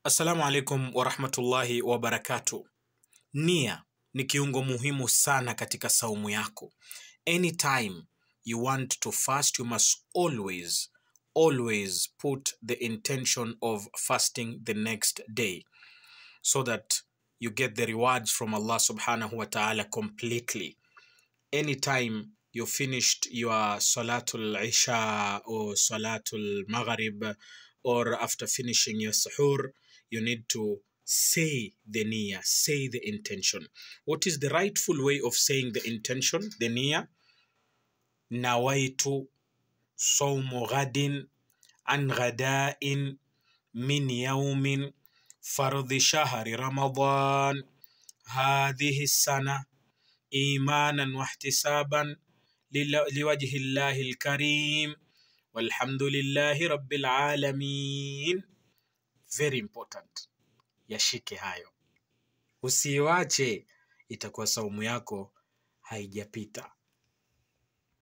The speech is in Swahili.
Assalamu alaikum wa rahmatullahi wa barakatuh. Nia ni kiungo muhimu sana katika saumu yako. Anytime you want to fast, you must always put the intention of fasting the next day so that you get the rewards from Allah subhanahu wa ta'ala completely. Anytime you finished your Salatul Isha or Salatul Maghrib, or after finishing your suhoor, you need to say the niyyah, say the intention. What is the rightful way of saying the intention, the niyyah? Nawaitu sawmu ghadin an ghada'in min yawmin fardhi shahri Ramadan hadhihi sana imanan wa ihtisaban liwajhi Allahi al-karim walhamdulillahi rabbil alamin. Very important. Yashike hayo, usiwache, itakuwa saumu yako haijapita.